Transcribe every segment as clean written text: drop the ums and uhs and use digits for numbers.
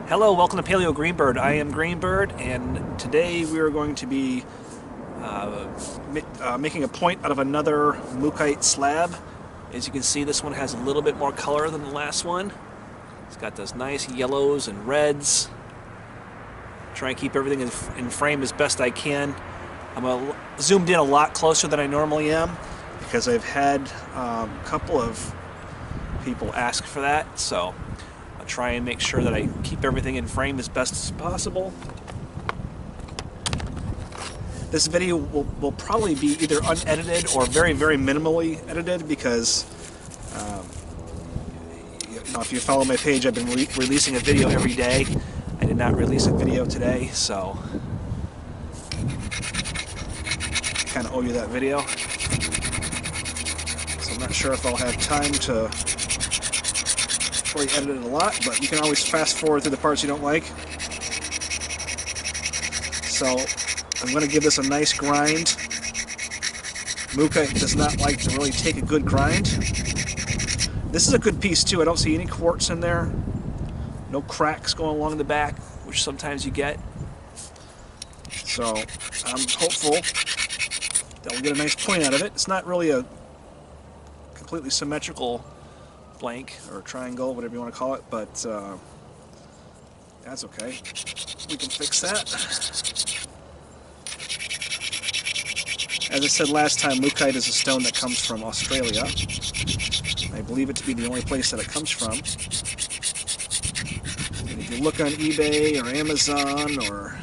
Hello, welcome to Paleo Greenbird. I am Greenbird, and today we are going to be making a point out of another Mookaite slab. As you can see, this one has a little bit more color than the last one. It's got those nice yellows and reds. Try and keep everything in frame as best I can. I'm zoomed in a lot closer than I normally am because I've had a couple of people ask for that, so I'll try and make sure that I keep everything in frame as best as possible. This video will probably be either unedited or very, very minimally edited because if you follow my page, I've been releasing a video every day. I did not release a video today, so I kind of owe you that video. So I'm not sure if I'll have time to edit it a lot, but you can always fast forward through the parts you don't like. So I'm going to give this a nice grind. Mookaite does not like to really take a good grind. This is a good piece too. I don't see any quartz in there. No cracks going along the back, which sometimes you get. So I'm hopeful that we'll get a nice point out of it. It's not really a completely symmetrical blank or triangle, whatever you want to call it, but that's okay. We can fix that. As I said last time, Mookaite is a stone that comes from Australia. I believe it to be the only place that it comes from. And if you look on eBay or Amazon or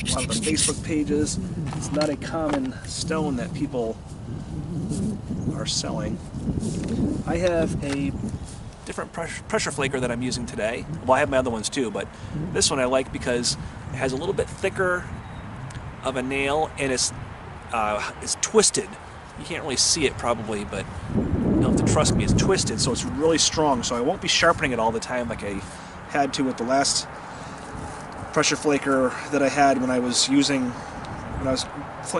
a lot of the Facebook pages, it's not a common stone that people are selling. I have a different pressure flaker that I'm using today. Well, I have my other ones too, but this one I like because it has a little bit thicker of a nail and it's twisted. You can't really see it probably, but you'll have to trust me, it's twisted, so it's really strong. So I won't be sharpening it all the time like I had to with the last pressure flaker that I had when I was flint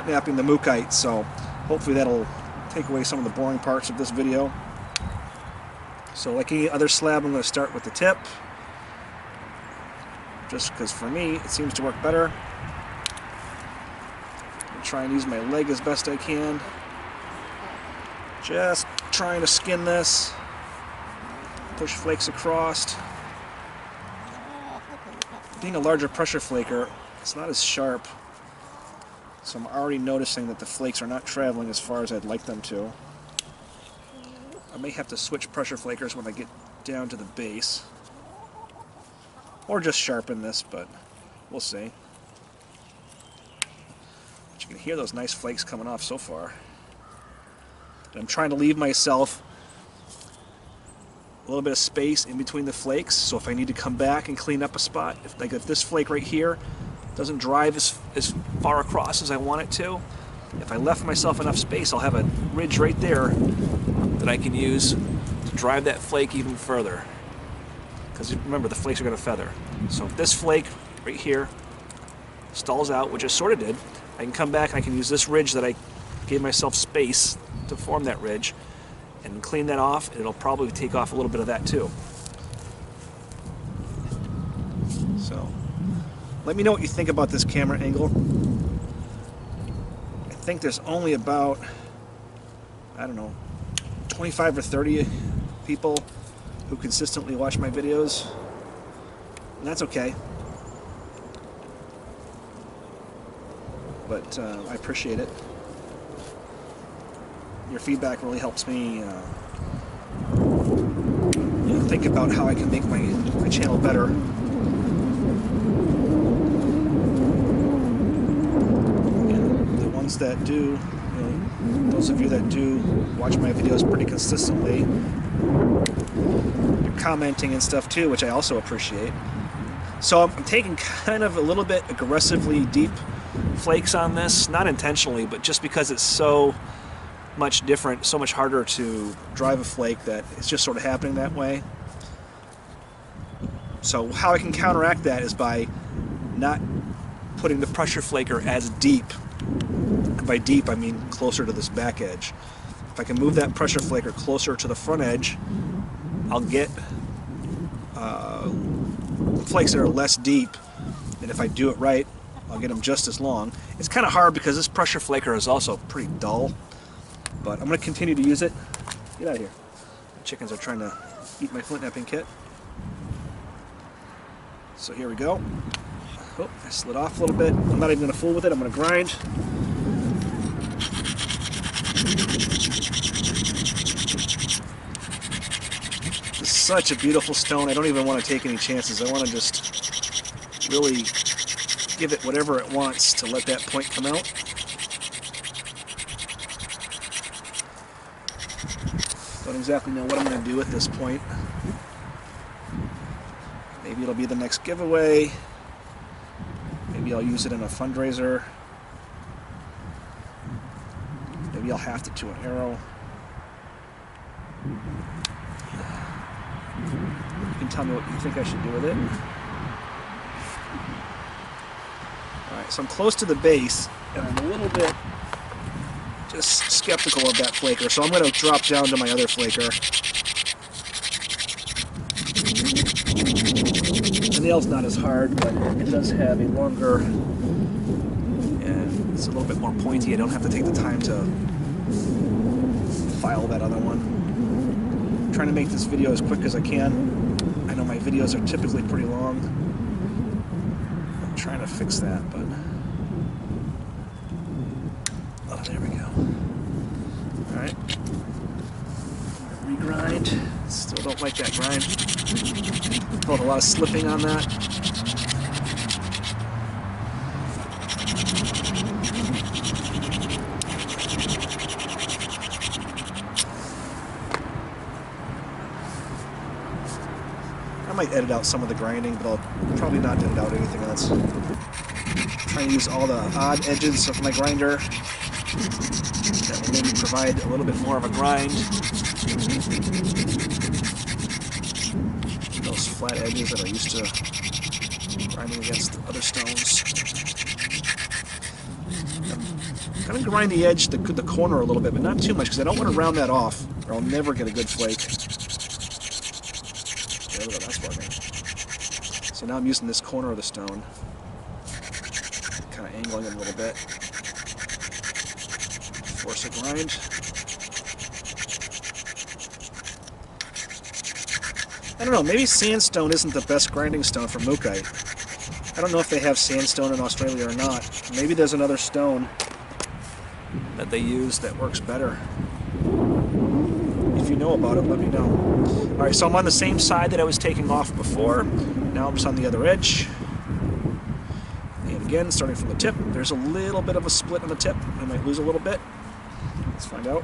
knapping the Mookaite. So hopefully that'll take away some of the boring parts of this video. So like any other slab, I'm going to start with the tip, just because for me it seems to work better. I'll try and use my leg as best I can. Just trying to skin this, push flakes across. Being a larger pressure flaker, it's not as sharp, so I'm already noticing that the flakes are not traveling as far as I'd like them to. I may have to switch pressure flakers when I get down to the base. Or just sharpen this, but we'll see. But you can hear those nice flakes coming off so far. And I'm trying to leave myself a little bit of space in between the flakes, so if I need to come back and clean up a spot, if this flake right here doesn't drive as far across as I want it to, if I left myself enough space, I'll have a ridge right there that I can use to drive that flake even further. Because remember, the flakes are going to feather. So if this flake right here stalls out, which it sort of did, I can come back and I can use this ridge that I gave myself space to form that ridge and clean that off, and it'll probably take off a little bit of that too. So let me know what you think about this camera angle. I think there's only about, I don't know, 25 or 30 people who consistently watch my videos, and that's okay. But I appreciate it. Your feedback really helps me think about how I can make my channel better. And the ones that do, those of you that do watch my videos pretty consistently, you're commenting and stuff too, which I also appreciate. So I'm taking kind of a little bit aggressively deep flakes on this, not intentionally, but just because it's so much different, so much harder to drive a flake that it's just sort of happening that way. So how I can counteract that is by not putting the pressure flaker as deep. By deep, I mean closer to this back edge. If I can move that pressure flaker closer to the front edge, I'll get flakes that are less deep, and if I do it right, I'll get them just as long. It's kind of hard because this pressure flaker is also pretty dull, but I'm going to continue to use it. Get out of here. The chickens are trying to eat my flint knapping kit. So here we go. Oh, I slid off a little bit. I'm not even going to fool with it. I'm going to grind. This is such a beautiful stone. I don't even want to take any chances. I want to just really give it whatever it wants to let that point come out. Don't exactly know what I'm going to do at this point. Maybe it'll be the next giveaway. Maybe I'll use it in a fundraiser. Maybe I'll have to an arrow. You can tell me what you think I should do with it. Alright, so I'm close to the base, and I'm a little bit just skeptical of that flaker, so I'm going to drop down to my other flaker. The nail's not as hard, but it does have a longer, and it's a little bit more pointy. I don't have to take the time to file that other one. I'm trying to make this video as quick as I can. I know my videos are typically pretty long. I'm trying to fix that, but... Oh, there we go. Alright. Regrind. Still don't like that grind. Felt a lot of slipping on that. I might edit out some of the grinding, but I'll probably not edit out anything else. Trying to use all the odd edges of my grinder. That will maybe provide a little bit more of a grind. Those flat edges that are used to grinding against other stones. I'm going to grind the edge, the corner a little bit, but not too much because I don't want to round that off or I'll never get a good flake. There we go, that's working. So now I'm using this corner of the stone, kind of angling it a little bit. Force a grind. I don't know, maybe sandstone isn't the best grinding stone for Mookaite. I don't know if they have sandstone in Australia or not. Maybe there's another stone that they use that works better. If you know about it, let me know. Alright, so I'm on the same side that I was taking off before. Now I'm just on the other edge. And again, starting from the tip, there's a little bit of a split on the tip. I might lose a little bit. Let's find out.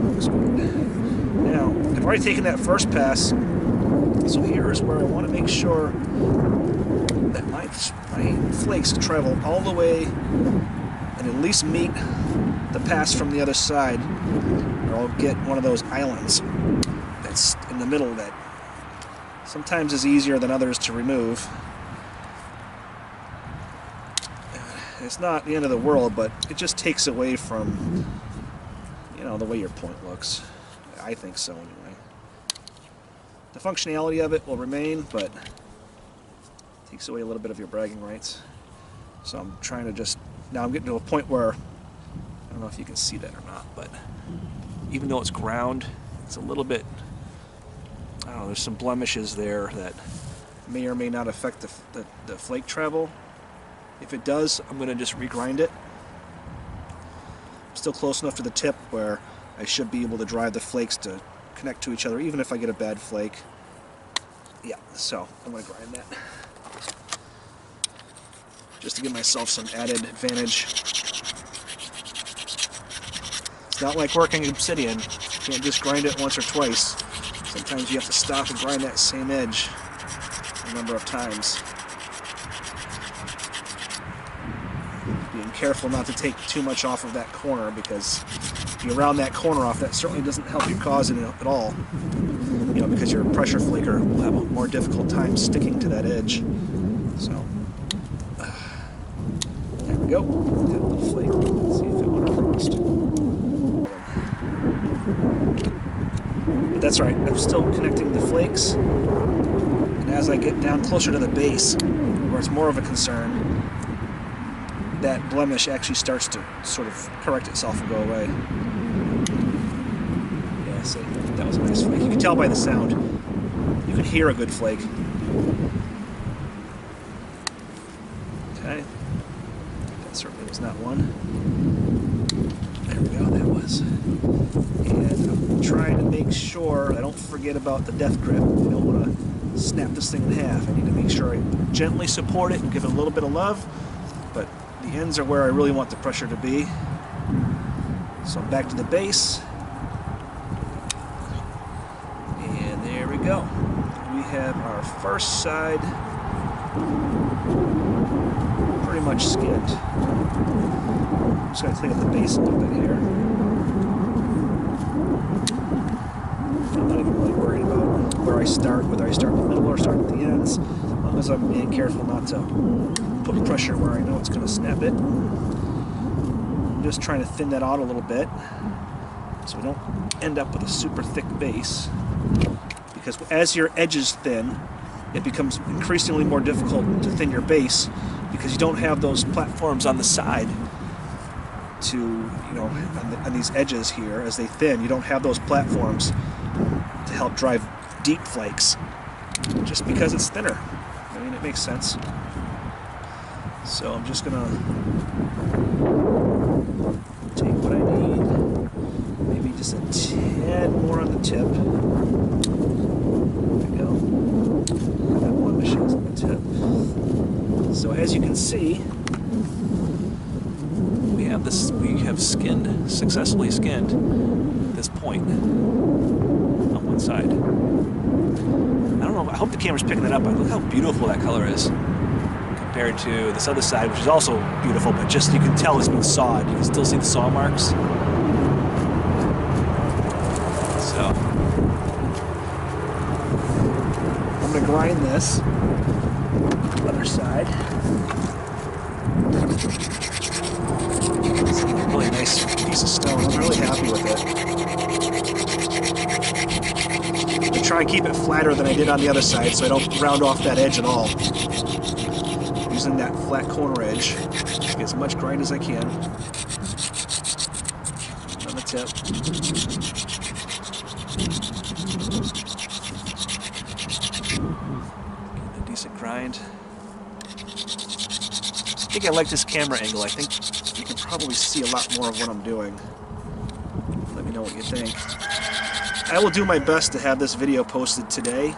Looks good. Now, I've already taken that first pass, so here is where I want to make sure that my flakes travel all the way and at least meet the pass from the other side, or I'll get one of those islands that's in the middle that sometimes is easier than others to remove. It's not the end of the world, but it just takes away from, you know, the way your point looks. I think so, anyway. The functionality of it will remain, but it takes away a little bit of your bragging rights. So I'm trying to just... Now I'm getting to a point where... I don't know if you can see that or not, but even though it's ground, it's a little bit... I don't know, there's some blemishes there that may or may not affect the flake travel. If it does, I'm going to just regrind it. I'm still close enough to the tip where I should be able to drive the flakes to connect to each other, even if I get a bad flake. Yeah, so I'm going to grind that. Just to give myself some added advantage. It's not like working obsidian. You can't just grind it once or twice. Sometimes you have to stop and grind that same edge a number of times. Being careful not to take too much off of that corner, because if you round that corner off, that certainly doesn't help your cause at all. You know, because your pressure flaker will have a more difficult time sticking to that edge. So, there we go. Got a little flake. Let's see if it went across. But that's right, I'm still connecting the flakes. And as I get down closer to the base, where it's more of a concern, that blemish actually starts to sort of correct itself and go away. Yeah, see, that was a nice flake. You can tell by the sound. You can hear a good flake. Okay. That certainly was not one. There we go, that was. And I'm trying to make sure I don't forget about the death grip. I don't want to snap this thing in half. I need to make sure I gently support it and give it a little bit of love, but the ends are where I really want the pressure to be. So I'm back to the base. And there we go. We have our first side pretty much skinned. I'm just going to clean up the base a little bit here. I'm not even really worried about where I start, whether I start in the middle or start at the ends, as long as I'm being careful not to put pressure where I know it's going to snap it. I'm just trying to thin that out a little bit so we don't end up with a super thick base, because as your edges thin, it becomes increasingly more difficult to thin your base because you don't have those platforms on the side to, you know, on these edges here as they thin, you don't have those platforms to help drive deep flakes just because it's thinner. I mean, it makes sense. So I'm just gonna take what I need, maybe just a tad more on the tip. There we go. That one machine's on the tip. So as you can see, we have skinned, successfully skinned this point on one side. I don't know, I hope the camera's picking that up. Look how beautiful that color is compared to this other side, which is also beautiful, but just you can tell it's been sawed. You can still see the saw marks. So I'm gonna grind this other side. It's a really nice piece of stone. I'm really happy with it. I try and keep it flatter than I did on the other side so I don't round off that edge at all. Using that flat corner edge to get as much grind as I can on the tip. Get a decent grind. I think I like this camera angle. I think you can probably see a lot more of what I'm doing. Let me know what you think. I will do my best to have this video posted today.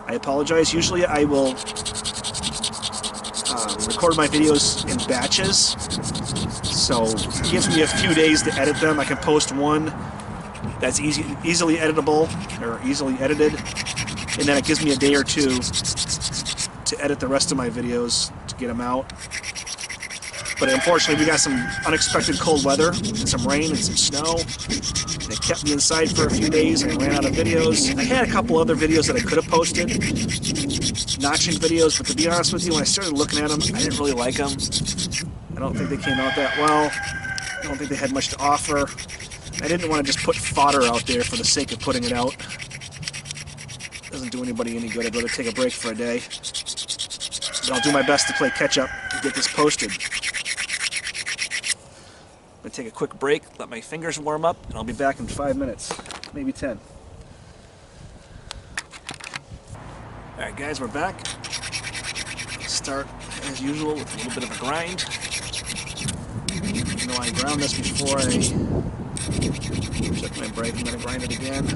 I apologize. Usually I will record my videos in batches, so it gives me a few days to edit them. I can post one that's easily editable or easily edited, and then it gives me a day or two to edit the rest of my videos to get them out. But unfortunately, we got some unexpected cold weather and some rain and some snow. And it kept me inside for a few days and I ran out of videos. I had a couple other videos that I could have posted, notching videos, but to be honest with you, when I started looking at them, I didn't really like them. I don't think they came out that well. I don't think they had much to offer. I didn't want to just put fodder out there for the sake of putting it out. It doesn't do anybody any good. I'd rather take a break for a day. But I'll do my best to play catch up and get this posted. I'm going to take a quick break, let my fingers warm up, and I'll be back in 5 minutes, maybe 10. Alright guys, we're back. Start as usual with a little bit of a grind. Even though I ground this before I check my brake, I'm going to grind it again.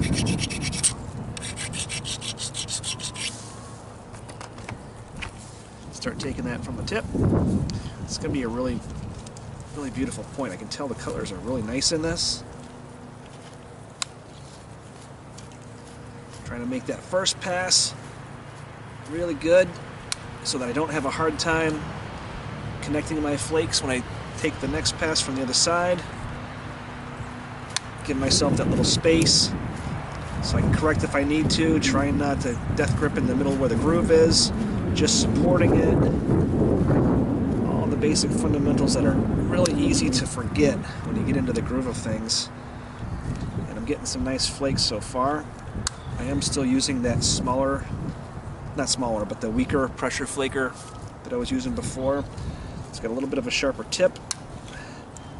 Start taking that from the tip. It's going to be a really beautiful point. I can tell the colors are really nice in this. Trying to make that first pass really good so that I don't have a hard time connecting my flakes when I take the next pass from the other side. Give myself that little space so I can correct if I need to, trying not to death grip in the middle where the groove is, just supporting it. All the basic fundamentals that are really easy to forget when you get into the groove of things. And I'm getting some nice flakes so far. I am still using that smaller, not smaller, but the weaker pressure flaker that I was using before. It's got a little bit of a sharper tip.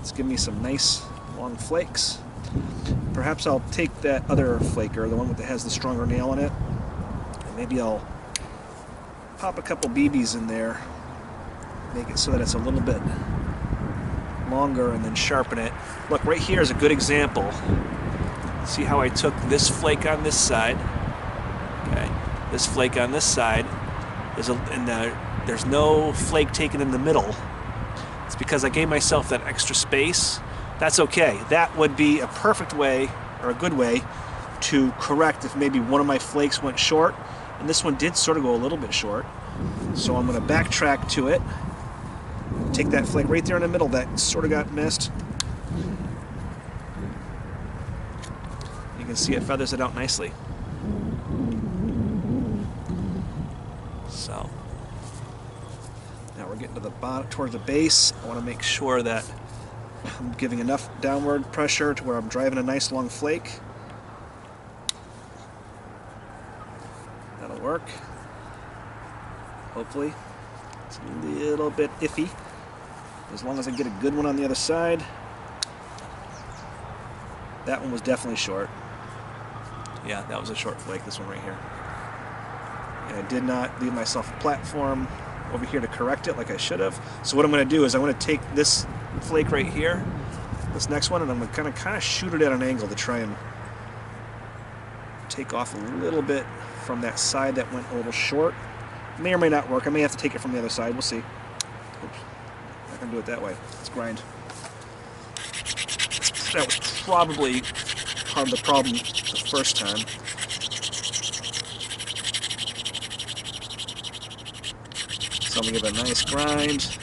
It's giving me some nice long flakes. Perhaps I'll take that other flaker, the one that has the stronger nail in it, and maybe I'll pop a couple BBs in there, make it so that it's a little bit longer, and then sharpen it. Look, right here is a good example. See how I took this flake on this side? Okay, this flake on this side, there's no flake taken in the middle. It's because I gave myself that extra space. That's okay. That would be a perfect way, or a good way, to correct if maybe one of my flakes went short, and this one did sort of go a little bit short. So I'm going to backtrack to it, take that flake right there in the middle that sort of got missed. You can see it feathers it out nicely. So now we're getting to the bottom, towards the base. I want to make sure that I'm giving enough downward pressure to where I'm driving a nice long flake. That'll work. Hopefully. It's a little bit iffy. As long as I get a good one on the other side. That one was definitely short. Yeah, that was a short flake, this one right here. And I did not leave myself a platform over here to correct it like I should have. So what I'm going to do is I'm going to take this flake right here, this next one, and I'm going to kind of shoot it at an angle to try and take off a little bit from that side that went a little short. May or may not work. I may have to take it from the other side. We'll see. Oops. Not going to do it that way. Let's grind. That was probably part of the problem the first time. So I'm going to give it a nice grind.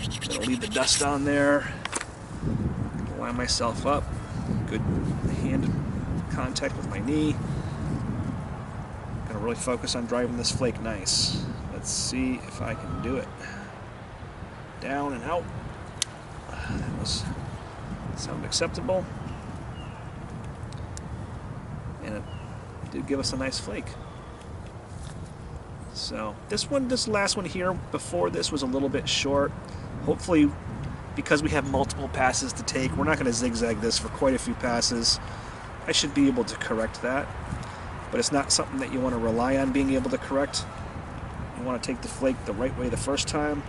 I'm going to leave the dust on there. Line myself up. Good hand contact with my knee. Going to really focus on driving this flake nice. Let's see if I can do it. Down and out. That was sound acceptable. And it did give us a nice flake. So this last one here before this was a little bit short. Hopefully, because we have multiple passes to take, we're not going to zigzag this for quite a few passes. I should be able to correct that, but it's not something that you want to rely on being able to correct. You want to take the flake the right way the first time.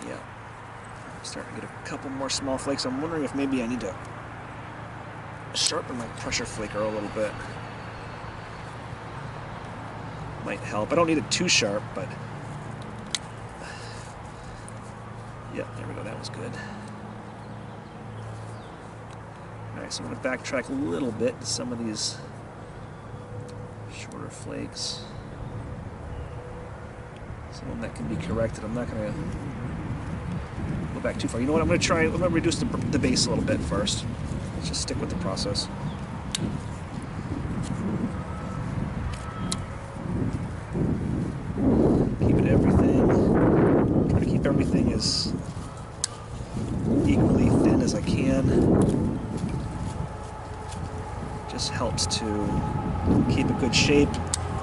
Yeah, I'm starting to get a couple more small flakes. I'm wondering if maybe I need to sharpen my pressure flaker a little bit. Might help. I don't need it too sharp, but yeah, there we go. That was good. Alright, so I'm going to backtrack a little bit to some of these shorter flakes. Some of them that can be corrected. I'm not going to go back too far. You know what? I'm going to reduce the base a little bit first. Let's just stick with the process. Everything as equally thin as I can. Just helps to keep a good shape,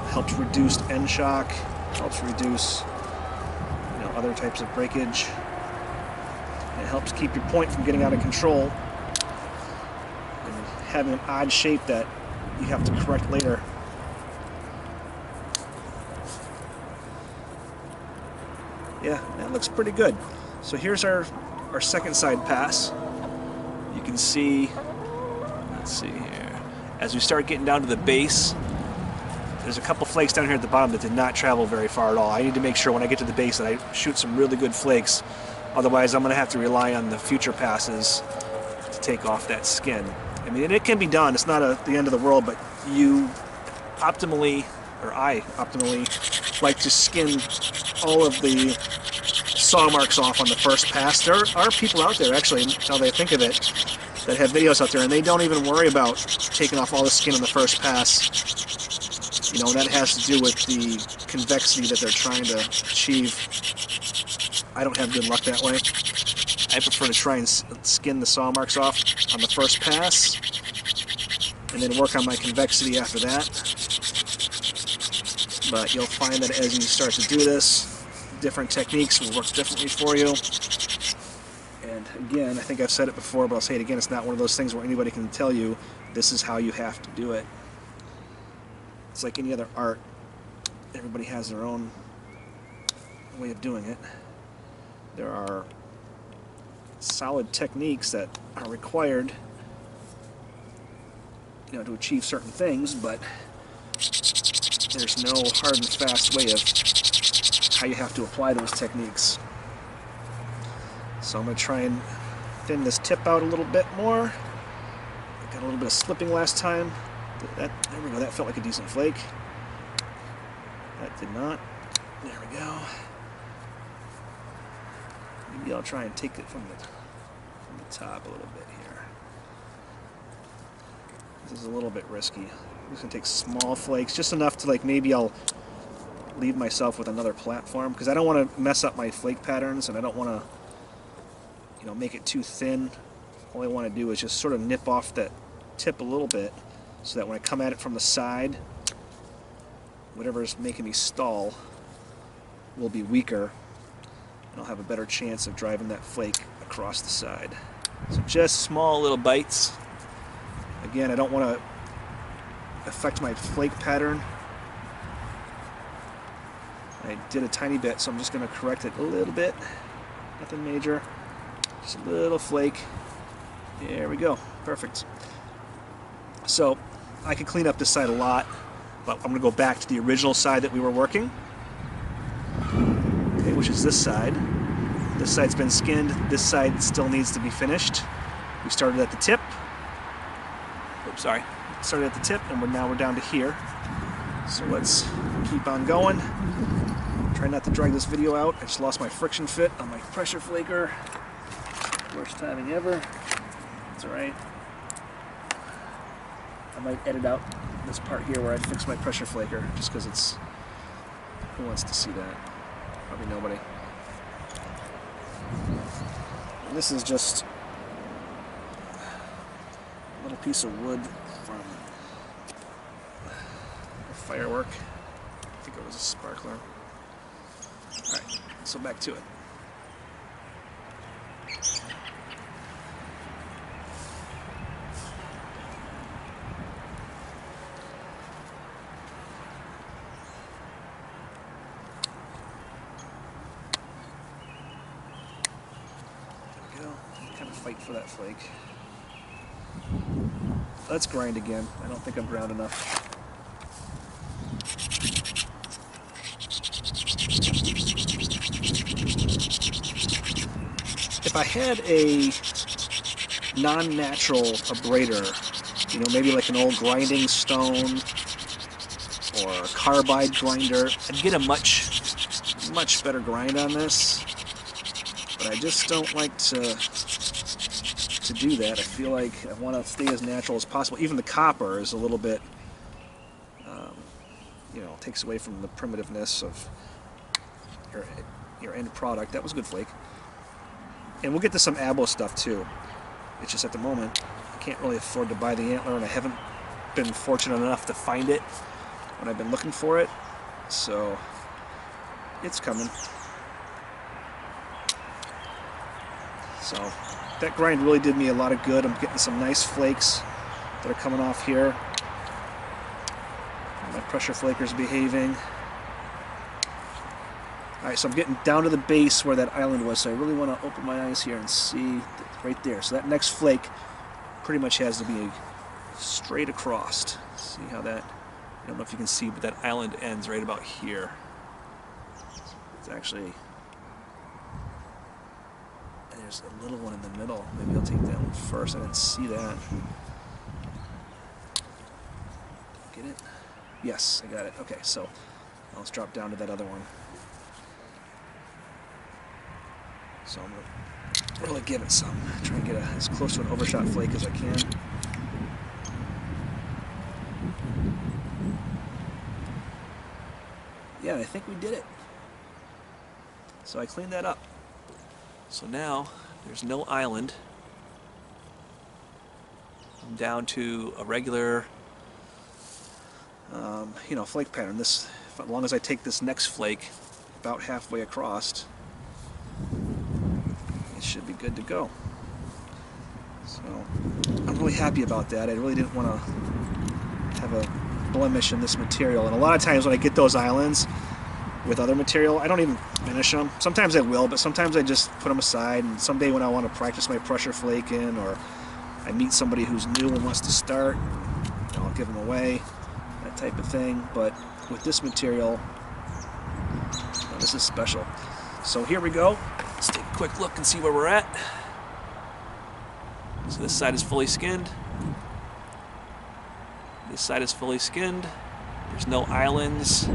helps reduce end shock, helps reduce other types of breakage. It helps keep your point from getting out of control and having an odd shape that you have to correct later. Yeah, that looks pretty good. So here's our second side pass. You can see, let's see here, as we start getting down to the base, there's a couple flakes down here at the bottom that did not travel very far at all. I need to make sure when I get to the base that I shoot some really good flakes. Otherwise, I'm going to have to rely on the future passes to take off that skin. I mean, it can be done. It's not the end of the world, but you optimally, or I optimally, like to skin all of the saw marks off on the first pass. There are people out there, actually, now that I think of it, that have videos out there, and they don't even worry about taking off all the skin on the first pass. That has to do with the convexity that they're trying to achieve. I don't have good luck that way. I prefer to try and skin the saw marks off on the first pass, and then work on my convexity after that. But you'll find that as you start to do this, different techniques will work differently for you. And again, I think I've said it before, but I'll say it again, it's not one of those things where anybody can tell you this is how you have to do it. It's like any other art. Everybody has their own way of doing it. There are solid techniques that are required, you know, to achieve certain things, but there's no hard and fast way of how you have to apply those techniques. So I'm going to try and thin this tip out a little bit more. I got a little bit of slipping last time. There we go, that felt like a decent flake. That did not. There we go. Maybe I'll try and take it from the top a little bit here. This is a little bit risky. I'm just going to take small flakes, just enough to, like, maybe I'll leave myself with another platform, because I don't want to mess up my flake patterns, and I don't want to, you know, make it too thin. All I want to do is just sort of nip off that tip a little bit, so that when I come at it from the side, whatever's making me stall will be weaker, and I'll have a better chance of driving that flake across the side. So just small little bites. Again, I don't want to affect my flake pattern. I did a tiny bit, so I'm just going to correct it a little bit. Nothing major. Just a little flake. There we go. Perfect. So I could clean up this side a lot, but I'm going to go back to the original side that we were working, okay, which is this side. This side's been skinned. This side still needs to be finished. We started at the tip. Oops, sorry. Started at the tip, and now we're down to here. So let's keep on going. Try not to drag this video out. I just lost my friction fit on my pressure flaker. Worst timing ever. It's alright. I might edit out this part here where I fix my pressure flaker, just because it's... Who wants to see that? Probably nobody. And this is just a little piece of wood from a firework. I think it was a sparkler. Alright, so back to it. Fight for that flake. Let's grind again. I don't think I'm ground enough. If I had a non-natural abrader, you know, maybe like an old grinding stone or a carbide grinder, I'd get a much better grind on this. But I just don't like to do that. I feel like I want to stay as natural as possible. Even the copper is a little bit, you know, takes away from the primitiveness of your end product. That was a good flake. And we'll get to some abo stuff too. It's just at the moment I can't really afford to buy the antler, and I haven't been fortunate enough to find it when I've been looking for it. So it's coming. So that grind really did me a lot of good. I'm getting some nice flakes that are coming off here. My pressure flaker's behaving. Alright, so I'm getting down to the base where that island was, so I really want to open my eyes here and see right there. So that next flake pretty much has to be straight across. See how that, I don't know if you can see, but that island ends right about here. It's actually... There's a little one in the middle. Maybe I'll take that one first. I didn't see that. Get it? Yes, I got it. Okay, so let's drop down to that other one. So I'm going to really give it some. Try and get as close to an overshot flake as I can. Yeah, I think we did it. So I cleaned that up. So now There's no island. I'm down to a regular, you know, flake pattern. This, as long as I take this next flake about halfway across, it should be good to go. So I'm really happy about that. I really didn't want to have a blemish in this material. And a lot of times when I get those islands with other material, I don't even finish them. Sometimes I will, but sometimes I just put them aside. And someday when I want to practice my pressure flaking, or I meet somebody who's new and wants to start, you know, I'll give them away, that type of thing. But with this material, well, this is special. So here we go. Let's take a quick look and see where we're at. So this side is fully skinned. This side is fully skinned. There's no islands.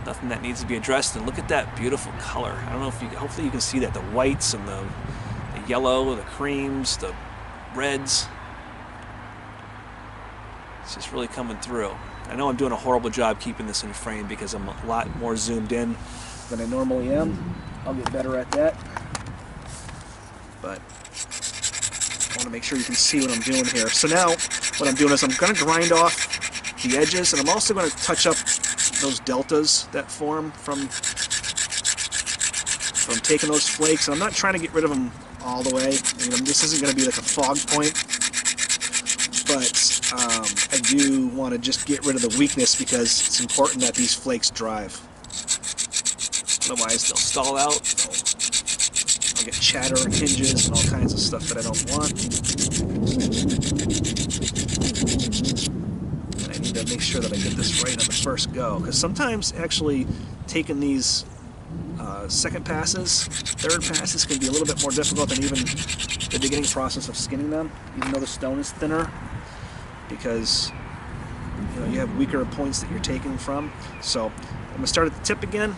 Nothing that needs to be addressed. And look at that beautiful color. I don't know if you, hopefully you can see that. The whites and the yellow, the creams, the reds. It's just really coming through. I know I'm doing a horrible job keeping this in frame because I'm a lot more zoomed in than I normally am. I'll get better at that. But I want to make sure you can see what I'm doing here. So now what I'm doing is I'm going to grind off the edges, and I'm also going to touch up those deltas that form from taking those flakes. And I'm not trying to get rid of them all the way. You know, this isn't going to be like a fog point, but I do want to just get rid of the weakness because it's important that these flakes drive. Otherwise they'll stall out, I'll get chatter and hinges and all kinds of stuff that I don't want. And I need to make sure that I get this right on the first go, because sometimes actually taking these second passes, third passes can be a little bit more difficult than even the beginning process of skinning them, even though the stone is thinner, because you know, you have weaker points that you're taking from. So I'm going to start at the tip again.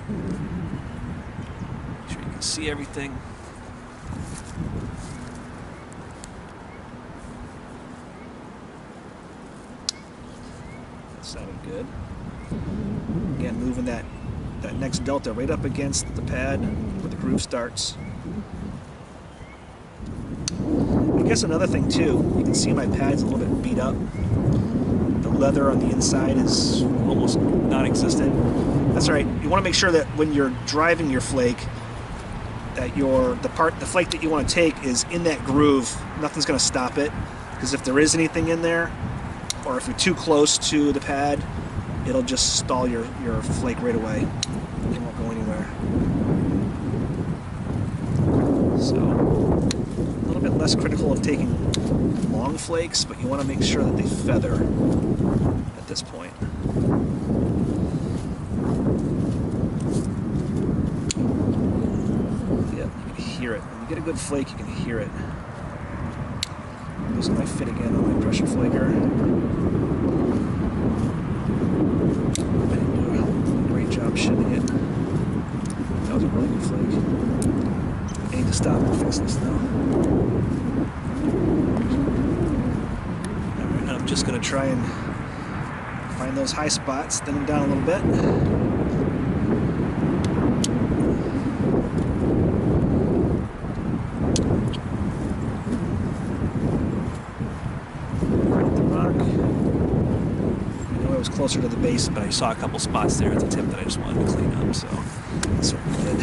Make sure you can see everything. That sounded good. Again, moving that next delta right up against the pad where the groove starts. I guess another thing too, you can see my pad's a little bit beat up. The leather on the inside is almost non-existent. That's all right. You want to make sure that when you're driving your flake, that the flake that you want to take is in that groove. Nothing's going to stop it, because if there is anything in there, or if you're too close to the pad, it'll just stall your flake right away. It won't go anywhere. So a little bit less critical of taking long flakes, but you want to make sure that they feather at this point. Yeah, you can hear it. When you get a good flake, you can hear it. Losing my fit again on my pressure flaker. I didn't do a great job shimming it. That was a really good flake. I need to stop and fix this though. Alright, I'm just going to try and find those high spots, thin them down a little bit. Closer to the base, but I saw a couple spots there at the tip that I just wanted to clean up, so that's certainly good.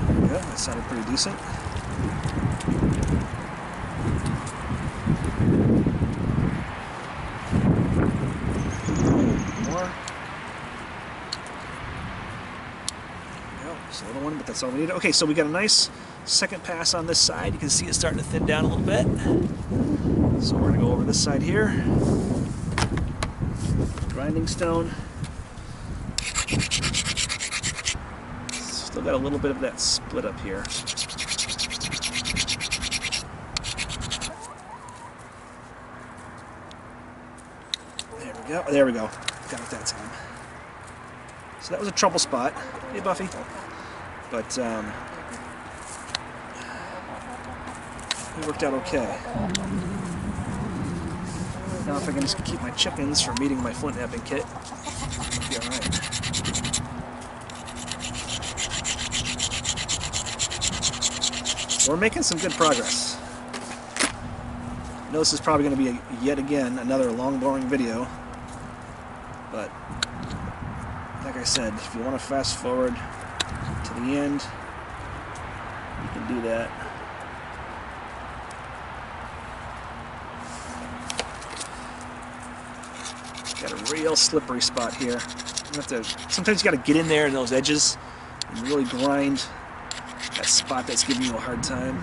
There we go, that sounded pretty decent. More. There we go, just a little one, but that's all we need. Okay, so we got a nice second pass on this side. You can see it starting to thin down a little bit. So we're going to go over this side here. Grinding stone. Still got a little bit of that split up here. There we go. There we go. Got it that time. So that was a trouble spot. Hey, Buffy. But it worked out okay. Now if I can just keep my chickens from eating my flint knapping kit, it'll be alright. We're making some good progress. I know this is probably going to be, yet again, another long, boring video. But, like I said, if you want to fast forward to the end, you can do that. Got a real slippery spot here. You have to, sometimes you got to get in there in those edges and really grind that spot that's giving you a hard time.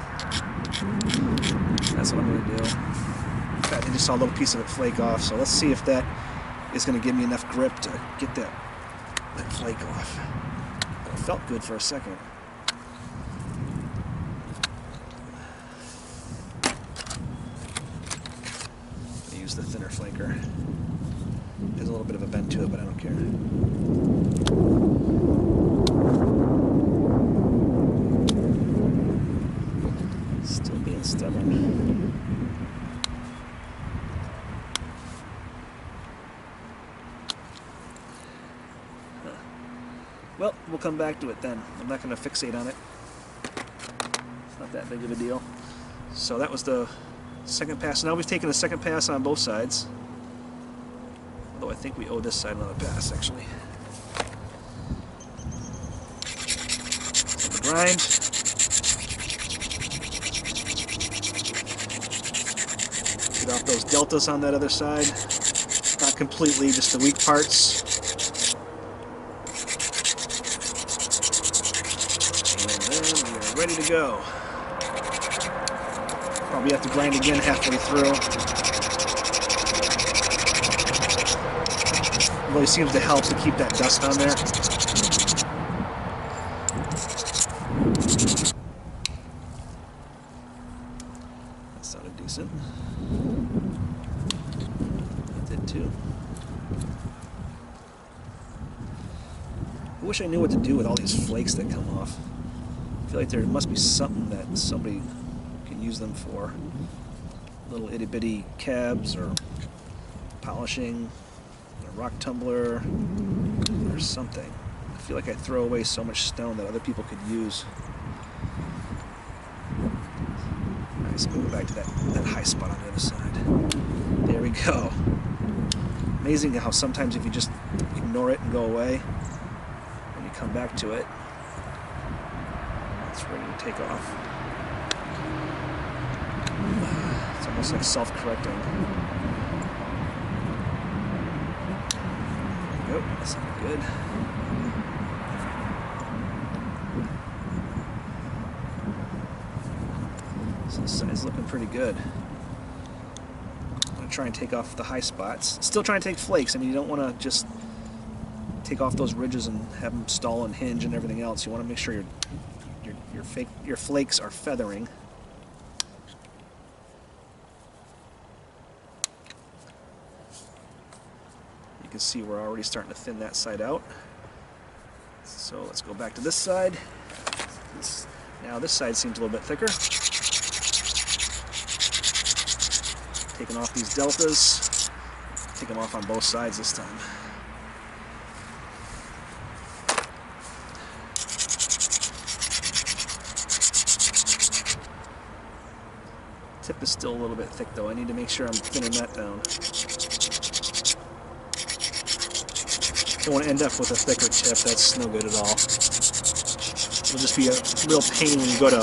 That's what I'm going to do. In fact, I just saw a little piece of it flake off, so let's see if that is going to give me enough grip to get that flake off. It felt good for a second. I use the thinner flaker. There's a little bit of a bend to it, but I don't care. Still being stubborn. Well, we'll come back to it then. I'm not going to fixate on it. It's not that big of a deal. So that was the second pass. Now we've taken a second pass on both sides. Although I think we owe this side another pass, actually. So the grind. Get off those deltas on that other side. Not completely, just the weak parts. Ready to go. Probably have to grind again halfway through. Really seems to help to keep that dust on there. That sounded decent. That did too. I wish I knew what to do with all these flakes that come off. I feel like there must be something that somebody can use them for. Little itty bitty cabs or polishing, a rock tumbler, or something. I feel like I throw away so much stone that other people could use. Alright, so we'll go back to that high spot on the other side. There we go. Amazing how sometimes if you just ignore it and go away, when you come back to it, it's ready to take off. It's almost like self-correcting. There we go. That's not good. So this side's looking pretty good. I'm going to try and take off the high spots. Still trying to take flakes. I mean, you don't want to just take off those ridges and have them stall and hinge and everything else. You want to make sure your flakes are feathering. You can see we're already starting to thin that side out. So let's go back to this side. Now this side seems a little bit thicker. Taking off these deltas. Take them off on both sides this time. Tip is still a little bit thick though. I need to make sure I'm thinning that down. Don't want to end up with a thicker tip. That's no good at all. It'll just be a real pain when you go to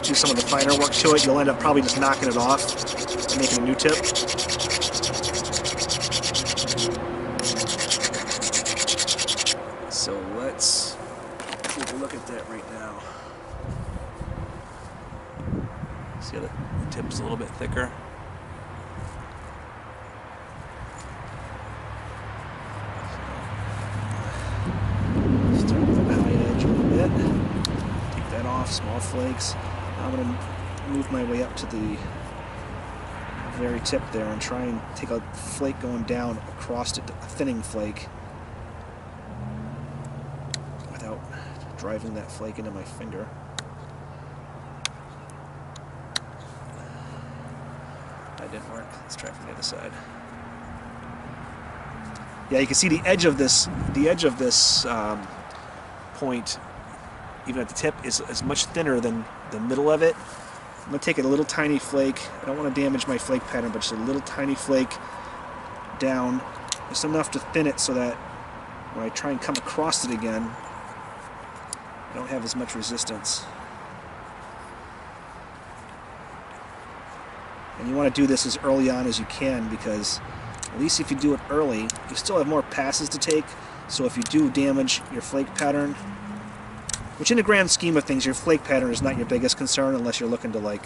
do some of the finer work to it. You'll end up probably just knocking it off and making a new tip. So let's take a look at that right now. See how the tip's a little bit thicker. Start with the high edge a little bit. Take that off, small flakes. Now I'm going to move my way up to the very tip there and try and take a flake going down across it, a thinning flake, without driving that flake into my finger. didn't work. Let's try from the other side. Yeah, you can see the edge of this point, even at the tip, is much thinner than the middle of it. I'm going to take a little tiny flake. I don't want to damage my flake pattern, but just a little tiny flake down, just enough to thin it so that when I try and come across it again, I don't have as much resistance. And you want to do this as early on as you can, because at least if you do it early, you still have more passes to take. So if you do damage your flake pattern, which in the grand scheme of things, your flake pattern is not your biggest concern unless you're looking to, like,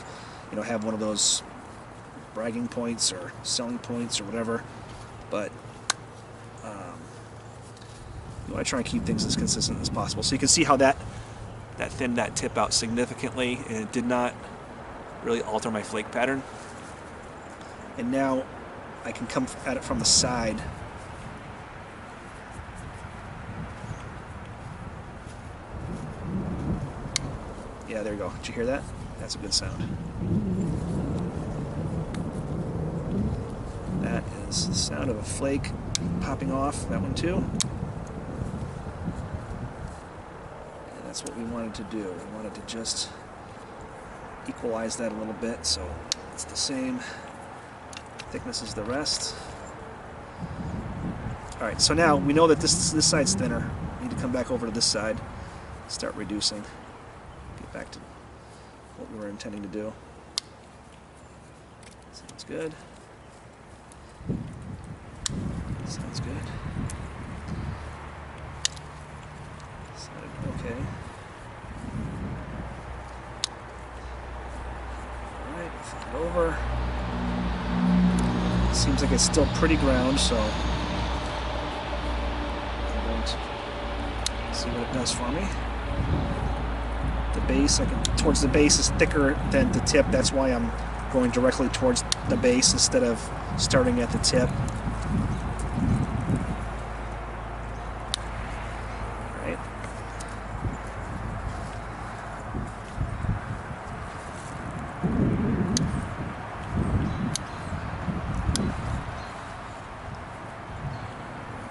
you know, have one of those bragging points or selling points or whatever. But you want to try and keep things as consistent as possible. So you can see how that thinned that tip out significantly, and it did not really alter my flake pattern. And now I can come at it from the side. Yeah, there you go. Did you hear that? That's a good sound. That is the sound of a flake popping off. That one too. And that's what we wanted to do. We wanted to just equalize that a little bit so it's the same thickness as the rest. Alright, so now we know that this side's thinner. We need to come back over to this side, start reducing. Get back to what we were intending to do. Sounds good. Sounds good. Sounded okay. Alright, flip it over. Seems like it's still pretty ground, so I'm going to see what it does for me. The base, towards the base is thicker than the tip. That's why I'm going directly towards the base instead of starting at the tip. Right.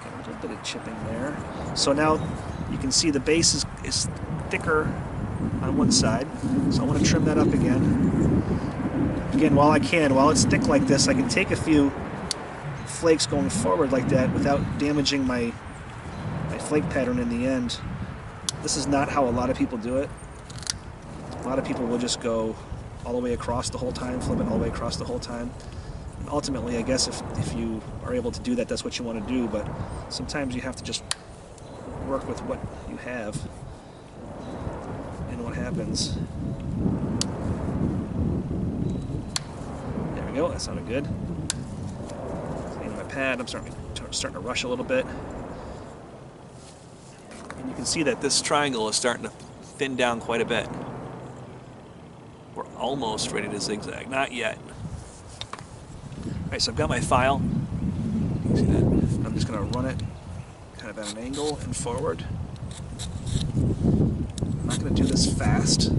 Got a little bit of chipping there. So now you can see the base is thicker on one side, so I want to trim that up again. Again, while it's thick like this, I can take a few flakes going forward like that without damaging my flake pattern in the end. This is not how a lot of people do it. A lot of people will just go all the way across the whole time, flip it all the way across the whole time. And ultimately, I guess if you are able to do that, that's what you want to do, but sometimes you have to just work with what you have and what happens. There we go, that sounded good. Cleaning my pad, I'm starting to rush a little bit. And you can see that this triangle is starting to thin down quite a bit. We're almost ready to zigzag, not yet. Alright, so I've got my file. You can see that. I'm just going to run it kind of at an angle and forward. I'm not going to do this fast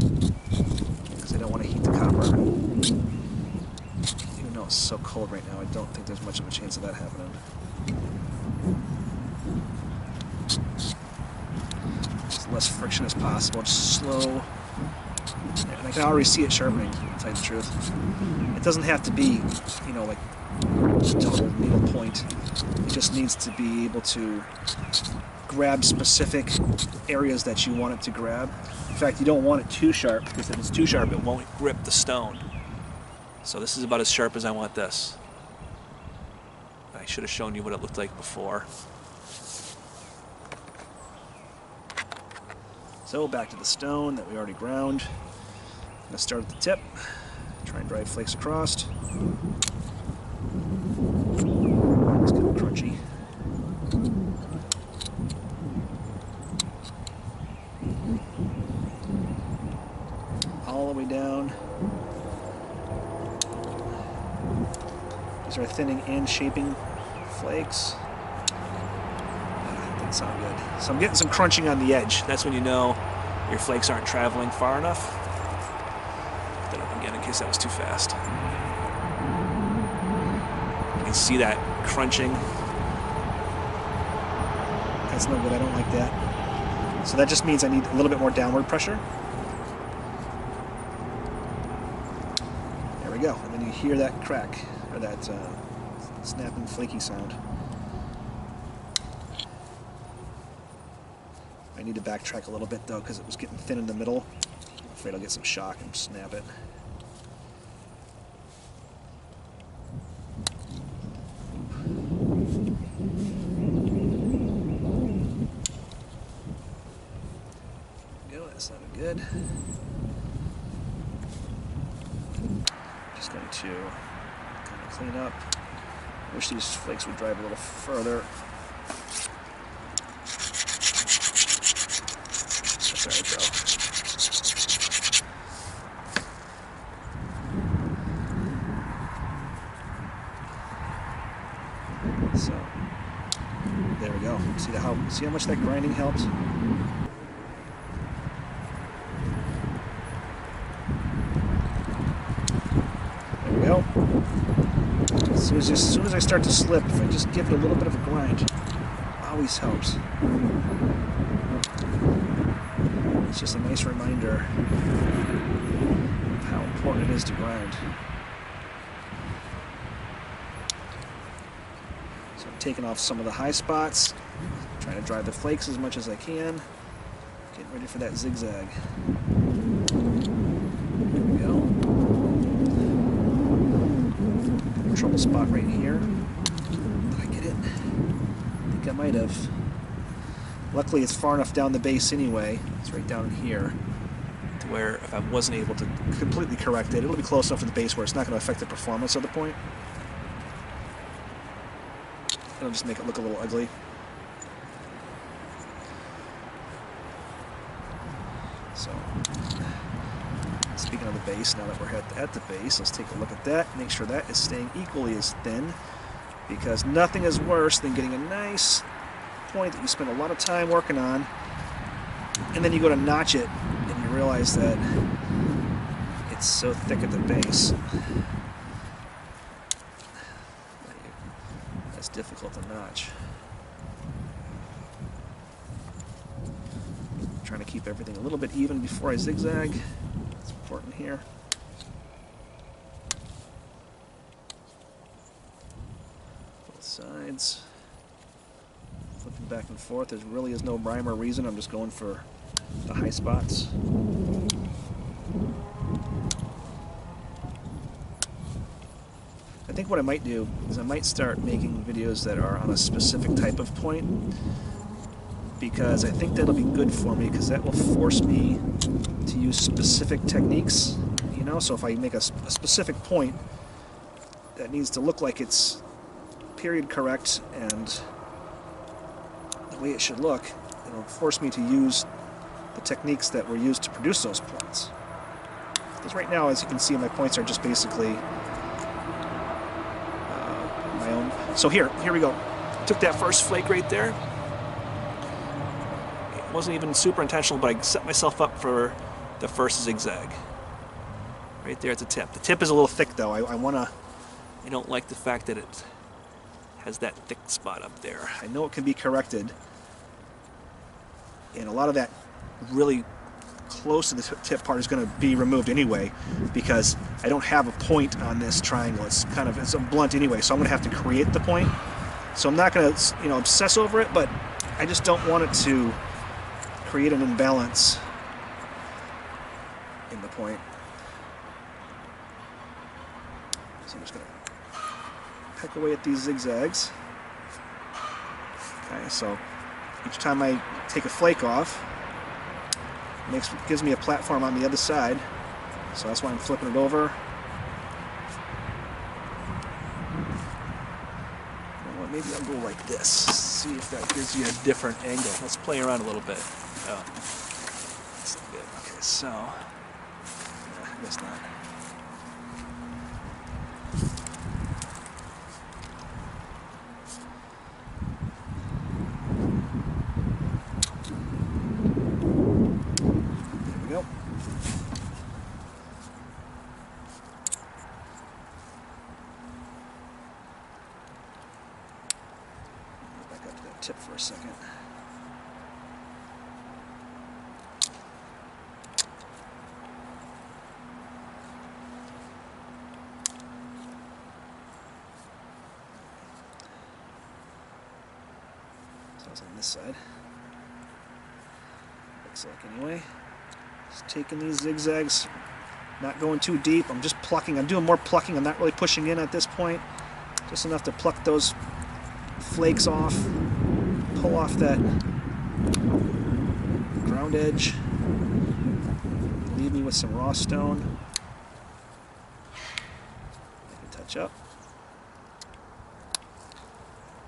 because I don't want to heat the copper. Even though it's so cold right now, I don't think there's much of a chance of that happening. As less friction as possible, just slow. And I can already see it sharpening, to tell you the truth. It doesn't have to be, you know, like total needle point. It just needs to be able to grab specific areas that you want it to grab. In fact, you don't want it too sharp, because if it's too sharp, it won't grip the stone. So this is about as sharp as I want this. I should have shown you what it looked like before. So back to the stone that we already ground. I'm going to start at the tip, try and drive flakes across. It's kind of crunchy. All the way down. These are thinning and shaping flakes. That didn't sound good. So I'm getting some crunching on the edge. That's when you know your flakes aren't traveling far enough. Put that up again in case that was too fast. can see that crunching. That's no good, I don't like that. So that just means I need a little bit more downward pressure. There we go, and then you hear that crack, or that snapping, flaky sound. I need to backtrack a little bit though, because it was getting thin in the middle. I'm afraid I'll get some shock and snap it. That sounded good. Just going to kind of clean up. Wish these flakes would drive a little further. That's all right though. So there we go. See how much that grinding helps? As soon as I start to slip, if I just give it a little bit of a grind, always helps. It's just a nice reminder of how important it is to grind. So I'm taking off some of the high spots, trying to drive the flakes as much as I can, getting ready for that zigzag. There we go. Trouble spot right here. Did I get it? I think I might have. Luckily it's far enough down the base anyway. It's right down here to where if I wasn't able to completely correct it, it'll be close enough to the base where it's not going to affect the performance of the point. It'll just make it look a little ugly. So, speaking of the base, now that we're at the base, let's take a look at that. Make sure that is staying equally as thin, because nothing is worse than getting a nice point that you spend a lot of time working on, and then you go to notch it, and you realize that it's so thick at the base. That's difficult to notch. I'm trying to keep everything a little bit even before I zigzag. It's important here. Both sides. Flipping back and forth. There really is no rhyme or reason. I'm just going for the high spots. I think what I might do is I might start making videos that are on a specific type of point, because I think that'll be good for me, because that will force me to use specific techniques, you know. So if I make a specific point that needs to look like it's period correct and the way it should look, it'll force me to use the techniques that were used to produce those points. Because right now, as you can see, my points are just basically my own. So here we go. Took that first flake right there. It wasn't even super intentional, but I set myself up for the first zigzag. Right there at the tip. The tip is a little thick though. I don't like the fact that it has that thick spot up there. I know it can be corrected, and a lot of that really close to the tip part is going to be removed anyway, because I don't have a point on this triangle. It's a blunt anyway, so I'm going to have to create the point. So I'm not going to, obsess over it, but I just don't want it to create an imbalance in the point. So I'm just going to peck away at these zigzags. Okay, so each time I take a flake off, gives me a platform on the other side, so that's why I'm flipping it over. You know what, maybe I'll go like this, see if that gives you a different angle. Let's play around a little bit. Oh, that's not good. Okay, so, I guess not. a second. So it's on this side. Looks like anyway. Just taking these zigzags, not going too deep. I'm just plucking. I'm doing more plucking. I'm not really pushing in at this point. Just enough to pluck those flakes off, pull off that ground edge, leave me with some raw stone. I can touch up.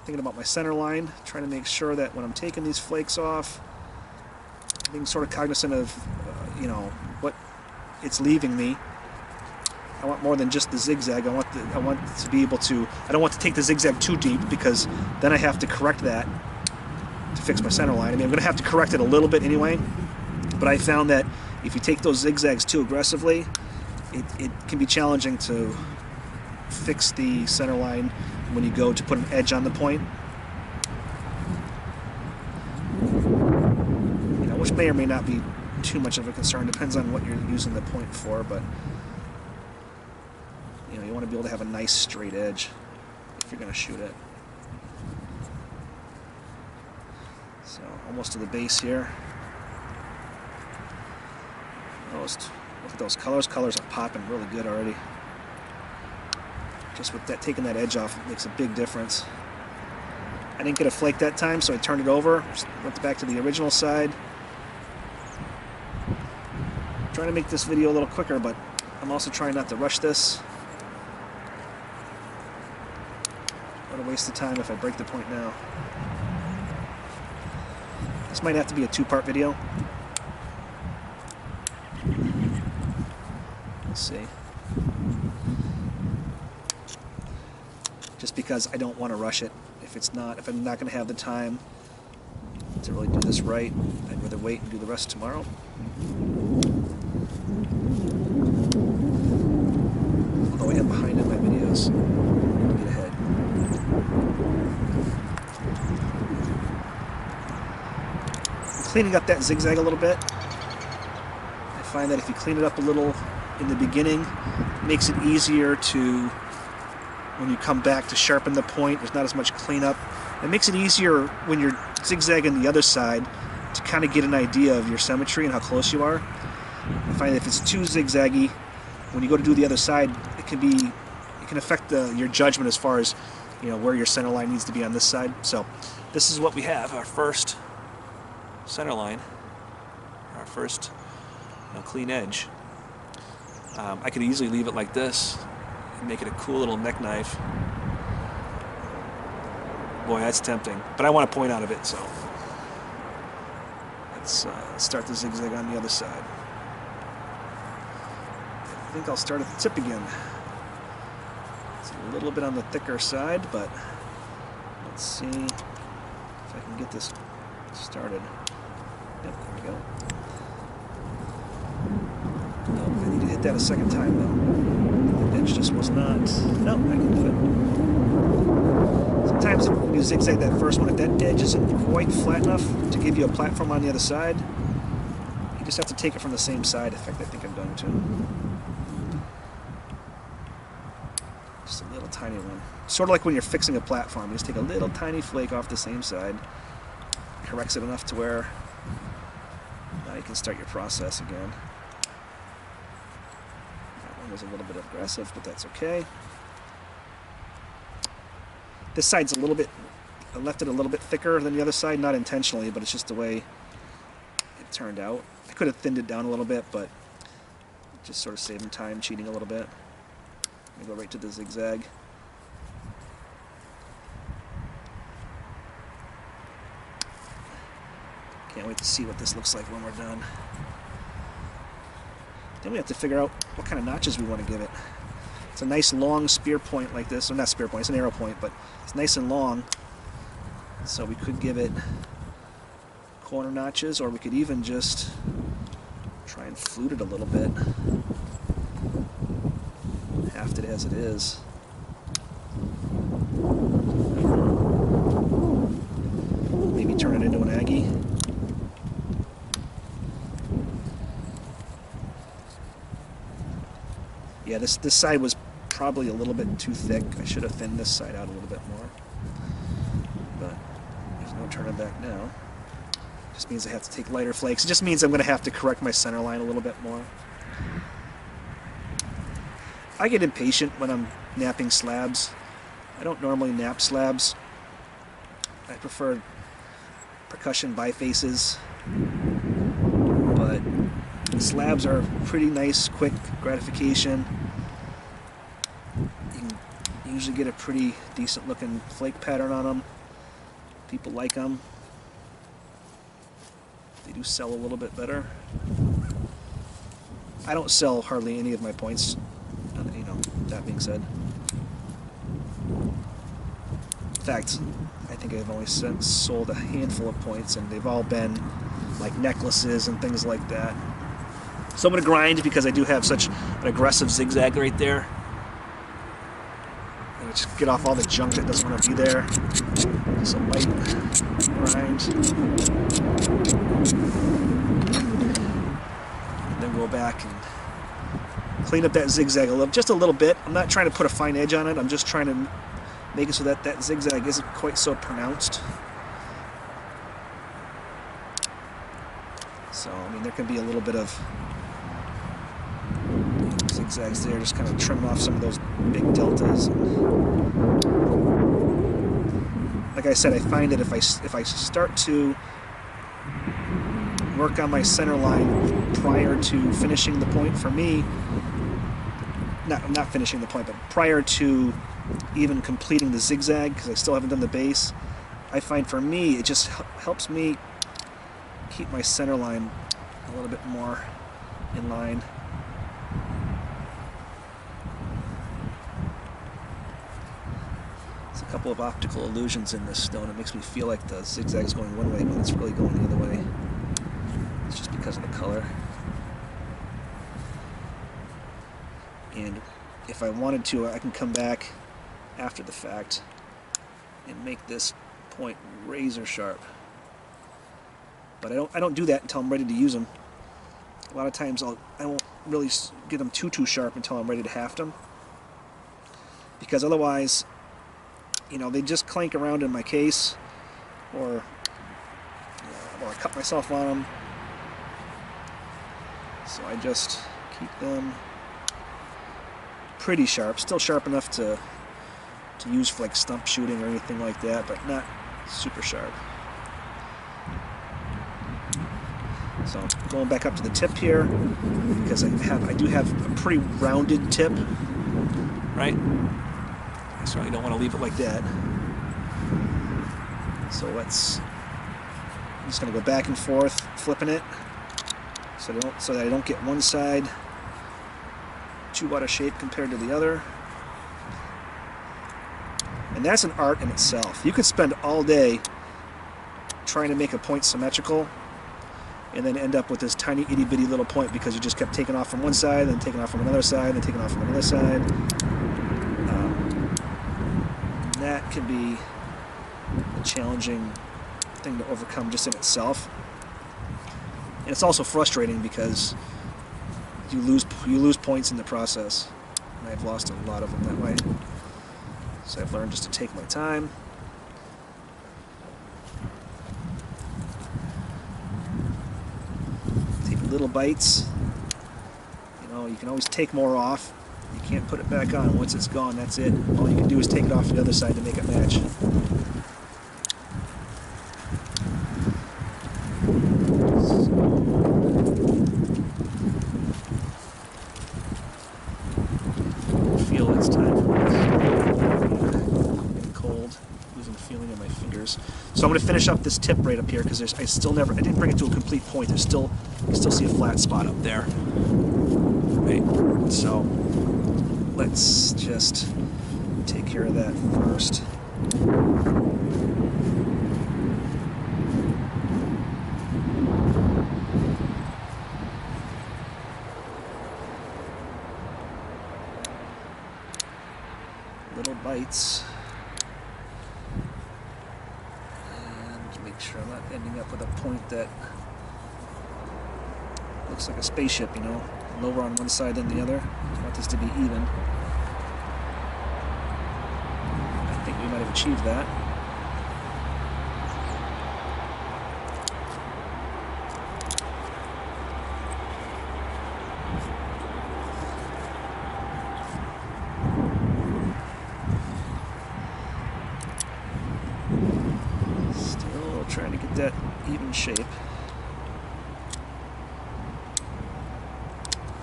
Thinking about my center line, trying to make sure that when I'm taking these flakes off, being sort of cognizant of, you know, what it's leaving me. I want more than just the zigzag. I want to be able to. I don't want to take the zigzag too deep because then I have to correct that to fix my center line. I mean, I'm going to have to correct it a little bit anyway. But I found that if you take those zigzags too aggressively, it can be challenging to fix the center line when you go to put an edge on the point. You know, which may or may not be too much of a concern. Depends on what you're using the point for, but. You know, you want to be able to have a nice straight edge if you're going to shoot it. So almost to the base here. Almost. Look at those colors. Colors are popping really good already. Just with that, taking that edge off, it makes a big difference. I didn't get a flake that time, so I turned it over. Went back to the original side. I'm trying to make this video a little quicker, but I'm also trying not to rush this. What a waste of time if I break the point now. This might have to be a two-part video. We'll see. Just because I don't want to rush it. If I'm not going to have the time to really do this right, I'd rather wait and do the rest tomorrow. Although I am behind in my videos. Get ahead. I'm cleaning up that zigzag a little bit. I find that if you clean it up a little in the beginning, it makes it easier to, when you come back to sharpen the point, there's not as much cleanup. It makes it easier when you're zigzagging the other side to kind of get an idea of your symmetry and how close you are. I find that if it's too zigzaggy, when you go to do the other side, it can affect your judgment as far as, you know, where your center line needs to be on this side. So this is what we have, our first center line, our first clean edge. I could easily leave it like this and make it a cool little neck knife. Boy, that's tempting, but I want a point out of it, so let's start the zigzag on the other side. I think I'll start at the tip again. It's a little bit on the thicker side, but let's see if I can get this started. Yep, there we go. Oh, I need to hit that a second time though. The edge just was not. No, I can do it. Sometimes when you zigzag that first one, if that edge isn't quite flat enough to give you a platform on the other side, you just have to take it from the same side. In fact, I think I'm going to. Just a little tiny one. Sort of like when you're fixing a platform. You just take a little tiny flake off the same side, corrects it enough to where now you can start your process again. That one was a little bit aggressive, but that's okay. This side's a little bit, I left it a little bit thicker than the other side, not intentionally, but it's just the way it turned out. I could have thinned it down a little bit, but just sort of saving time, cheating a little bit. I'm gonna go right to the zigzag. Can't wait to see what this looks like when we're done. Then we have to figure out what kind of notches we want to give it. It's a nice long spear point like this, or not spear point, it's an arrow point, but it's nice and long. So we could give it corner notches, or we could even just try and flute it a little bit. Haft it as it is. Maybe turn it into an Aggie. Yeah, this side was probably a little bit too thick. I should have thinned this side out a little bit more. But there's no turning back now. Just means I have to take lighter flakes. It just means I'm going to have to correct my center line a little bit more. I get impatient when I'm knapping slabs. I don't normally knap slabs. I prefer percussion bifaces. But slabs are pretty nice, quick gratification. You can usually get a pretty decent looking flake pattern on them. People like them. They do sell a little bit better. I don't sell hardly any of my points, you know, that being said. In fact, I think I've only sold a handful of points, and they've all been like necklaces and things like that. So I'm going to grind because I do have such an aggressive zigzag right there. And just get off all the junk that doesn't want to be there. Just a light grind. And then go back and clean up that zigzag just a little bit. I'm not trying to put a fine edge on it. I'm just trying to make it so that that zigzag isn't quite so pronounced. So, I mean, there can be a little bit of zigzags there, just kind of trim off some of those big deltas. Like I said, I find that if I start to work on my center line prior to finishing the point, for me, not finishing the point, but prior to even completing the zigzag, because I still haven't done the base, I find for me it just helps me keep my center line a little bit more in line. There's a couple of optical illusions in this stone. It makes me feel like the zigzag is going one way, but it's really going the other way. It's just because of the color. And if I wanted to, I can come back after the fact and make this point razor sharp. But I don't do that until I'm ready to use them. A lot of times I won't really get them too sharp until I'm ready to haft them, because otherwise, you know, they just clank around in my case, or I cut myself on them. So I just keep them pretty sharp, still sharp enough to use for like stump shooting or anything like that, but not super sharp. So going back up to the tip here, because I do have a pretty rounded tip, right? I certainly don't want to leave it like that. So I'm just going to go back and forth, flipping it, so that I don't get one side too out of shape compared to the other. And that's an art in itself. You could spend all day trying to make a point symmetrical, and then end up with this tiny itty bitty little point because you just kept taking off from one side, then taking off from another side, then taking off from another side. That can be a challenging thing to overcome just in itself. And it's also frustrating because you lose points in the process. And I've lost a lot of them that way. So I've learned just to take my time. Little bites. You know, you can always take more off. You can't put it back on. Once it's gone, that's it. All you can do is take it off the other side to make it match. Feel it's time for this. Getting cold, losing the feeling in my fingers. So I'm going to finish up this tip right up here because I didn't bring it to a complete point. You can still see a flat spot up there. Right. So let's just take care of that first. Little bites. And make Make sure I'm not ending up with a point that looks like a spaceship, you know, lower on one side than the other. I want this to be even. I think we might have achieved that. Still trying to get that even shape.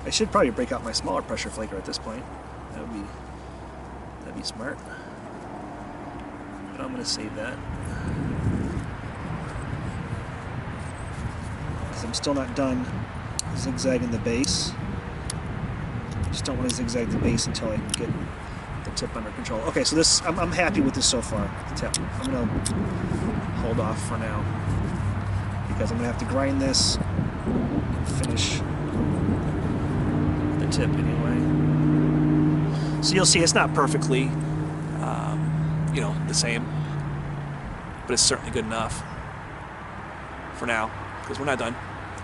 I should probably break out my smaller pressure flaker at this point. That'd be smart. But I'm gonna save that. Because I'm still not done zigzagging the base. Just don't want to zigzag the base until I can get the tip under control. Okay, so this I'm happy with this so far, the tip. I'm gonna hold off for now. Because I'm gonna have to grind this and finish the tip anyway. So you'll see it's not perfectly, you know, the same, but it's certainly good enough for now, because we're not done.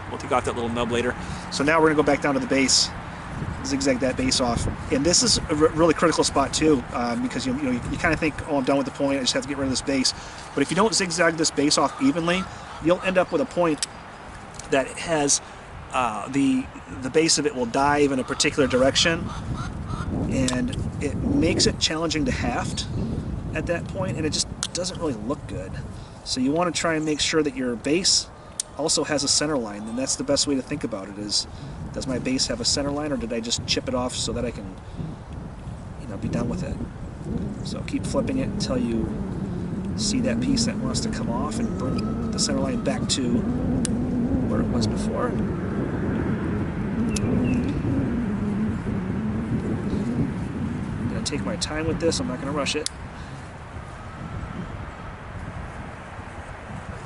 We'll take off that little nub later. So now we're gonna go back down to the base, zigzag that base off, and this is a really critical spot too, because you kind of think, oh, I'm done with the point, I just have to get rid of this base. But if you don't zigzag this base off evenly, you'll end up with a point that has the base of it will dive in a particular direction, and it makes it challenging to haft at that point, and it just doesn't really look good. So you want to try and make sure that your base also has a center line, and that's the best way to think about it is, does my base have a center line, or did I just chip it off so that I can, you know, be done with it? So keep flipping it until you see that piece that wants to come off and bring the center line back to where it was before. I'm going to take my time with this, I'm not going to rush it.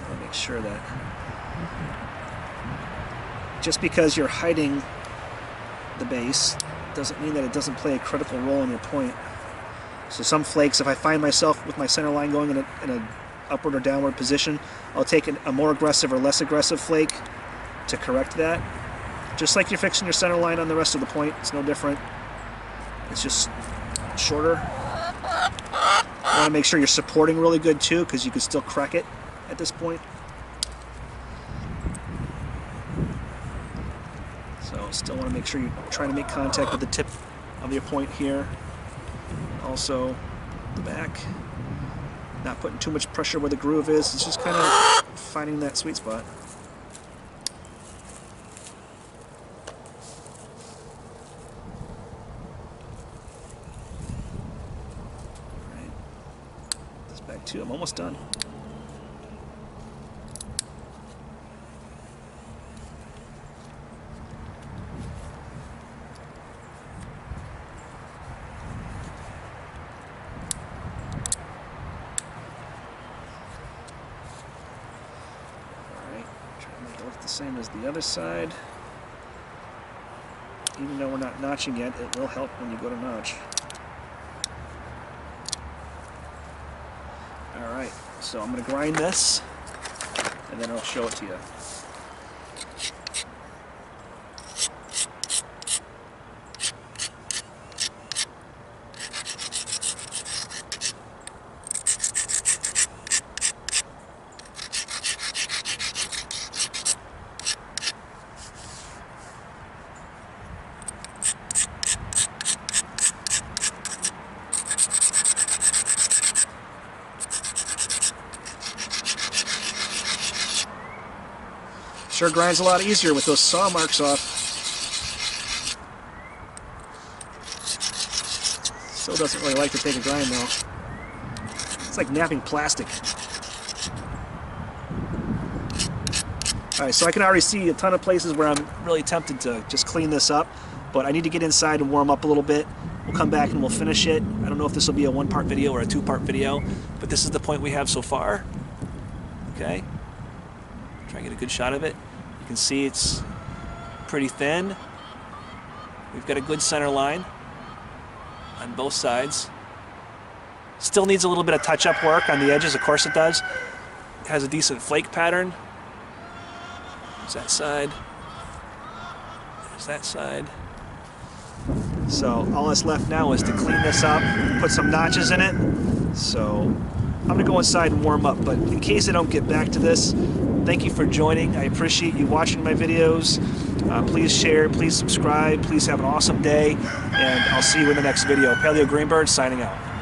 I'll make sure that just because you're hiding the base doesn't mean that it doesn't play a critical role in your point. So some flakes, if I find myself with my center line going in a upward or downward position, I'll take a more aggressive or less aggressive flake to correct that. Just like you're fixing your center line on the rest of the point, it's no different. It's just shorter. You want to make sure you're supporting really good too, because you can still crack it at this point. So still want to make sure you're trying to make contact with the tip of your point here. Also the back. Not putting too much pressure where the groove is. It's just kind of finding that sweet spot. Alright. This back too. I'm almost done. The same as the other side. Even though we're not notching yet, it will help when you go to notch. Alright, so I'm going to grind this, and then I'll show it to you. Sure grinds a lot easier with those saw marks off. Still doesn't really like to take a grind though. It's like knapping plastic. Alright, so I can already see a ton of places where I'm really tempted to just clean this up, but I need to get inside and warm up a little bit. We'll come back and we'll finish it. I don't know if this will be a one-part video or a two-part video, but this is the point we have so far. Okay. Try and get a good shot of it. You can see it's pretty thin. We've got a good center line on both sides. Still needs a little bit of touch-up work on the edges, of course it does. has a decent flake pattern. There's that side. There's that side. So all that's left now is to clean this up, put some notches in it. So I'm gonna go inside and warm up, but in case I don't get back to this, thank you for joining. I appreciate you watching my videos. Please share, please subscribe, please have an awesome day, and I'll see you in the next video. Paleo Greenbird signing out.